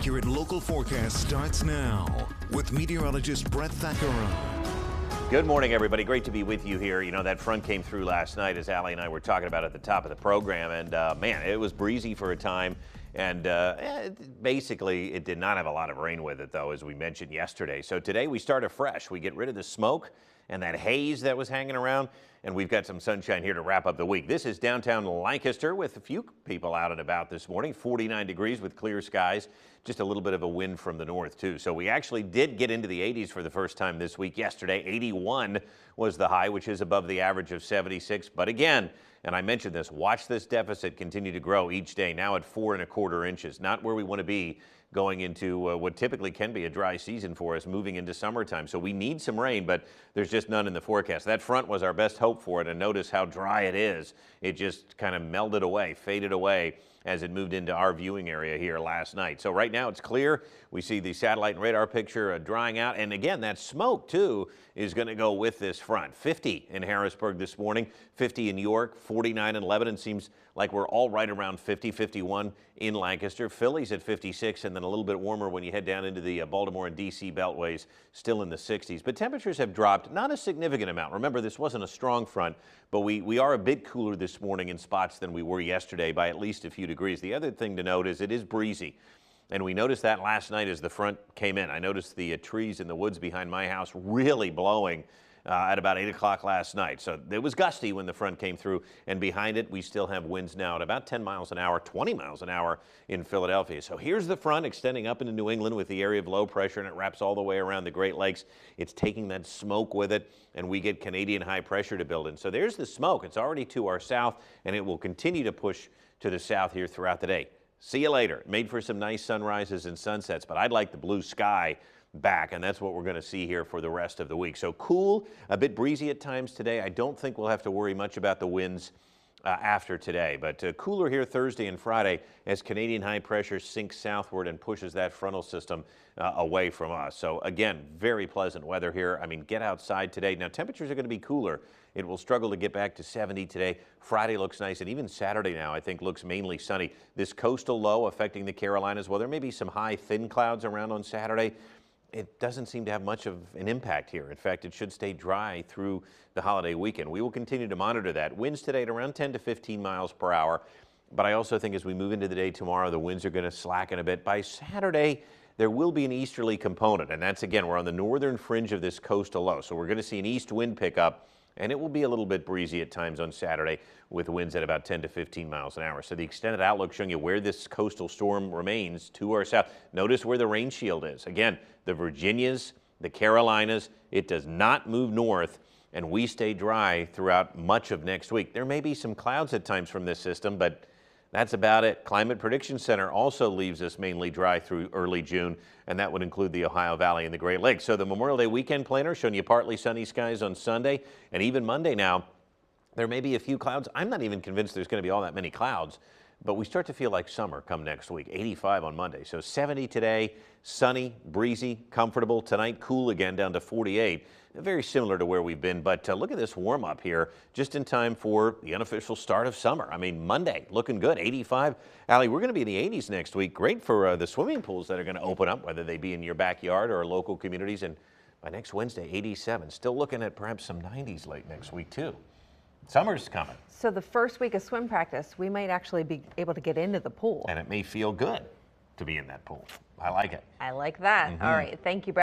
accurate local forecast starts now with meteorologist Brett Thackeray. Good morning, everybody. Great to be with you here. You know, that front came through last night, as Allie and I were talking about at the top of the program, and man, it was breezy for a time. And basically, it did not have a lot of rain with it, though, as we mentioned yesterday. So today we start afresh. We get rid of the smoke and that haze that was hanging around, and we've got some sunshine here to wrap up the week. This is downtown Lancaster with a few people out and about this morning. 49 degrees with clear skies. Just a little bit of a wind from the north, too. So we actually did get into the 80s for the first time this week. Yesterday, 81 was the high, which is above the average of 76. But again, and I mentioned this, watch this deficit continue to grow each day, now at 4¼ inches. Not where we want to be going into what typically can be a dry season for us moving into summertime. So we need some rain, but there's just none in the forecast. That front was our best hope for it, and notice how dry it is. It just kind of melded away, faded away as it moved into our viewing area here last night. So right now it's clear. We see the satellite and radar picture drying out. And again, that smoke too is going to go with this front. 50 in Harrisburg this morning, 50 in York, 49 in Lebanon. Seems like we're all right around 50, 51 in Lancaster. Philly's at 56, and then a little bit warmer when you head down into the Baltimore and D.C. beltways, still in the 60s. But temperatures have dropped, not a significant amount. Remember, this wasn't a strong front, but we are a bit cooler this morning in spots than we were yesterday by at least a few degrees. The other thing to note is it is breezy. And we noticed that last night as the front came in. I noticed the trees in the woods behind my house really blowing at about 8 o'clock last night. So it was gusty when the front came through, and behind it we still have winds now at about 10 miles an hour, 20 miles an hour in Philadelphia. So here's the front extending up into New England with the area of low pressure, and it wraps all the way around the Great Lakes. It's taking that smoke with it, and we get Canadian high pressure to build in. So there's the smoke. It's already to our south, and it will continue to push to the south here throughout the day. See you later. Made for some nice sunrises and sunsets, but I'd like the blue sky back, and that's what we're going to see here for the rest of the week. So cool, a bit breezy at times today. I don't think we'll have to worry much about the winds after today, but cooler here Thursday and Friday as Canadian high pressure sinks southward and pushes that frontal system away from us. So again, very pleasant weather here. I mean, get outside today. Now temperatures are going to be cooler. It will struggle to get back to 70 today. Friday looks nice, and even Saturday now I think looks mainly sunny. This coastal low affecting the Carolinas. Well, there may be some high thin clouds around on Saturday. It doesn't seem to have much of an impact here. In fact, it should stay dry through the holiday weekend. We will continue to monitor that. Winds today at around 10 to 15 miles per hour. But I also think as we move into the day tomorrow, the winds are going to slacken a bit. By Saturday, there will be an easterly component. And that's, again, we're on the northern fringe of this coastal low. So we're going to see an east wind pickup, and it will be a little bit breezy at times on Saturday with winds at about 10 to 15 miles an hour. So the extended outlook showing you where this coastal storm remains to our south. Notice where the rain shield is. Again, the Virginias, the Carolinas, it does not move north, and we stay dry throughout much of next week. There may be some clouds at times from this system, but that's about it. Climate Prediction Center also leaves us mainly dry through early June, and that would include the Ohio Valley and the Great Lakes. So the Memorial Day weekend planner showing you partly sunny skies on Sunday, and even Monday now, there may be a few clouds. I'm not even convinced there's going to be all that many clouds, but we start to feel like summer come next week. 85 on Monday. So 70 today, sunny, breezy, comfortable. Tonight, cool again down to 48. Very similar to where we've been, but look at this warm up here just in time for the unofficial start of summer. I mean, Monday looking good, 85. Allie, we're going to be in the 80s next week. Great for the swimming pools that are going to open up, whether they be in your backyard or local communities. And by next Wednesday, 87. Still looking at perhaps some 90s late next week, too. Summer's coming. So the first week of swim practice, we might actually be able to get into the pool. And it may feel good to be in that pool. I like it. I like that. All right. Thank you, Brett.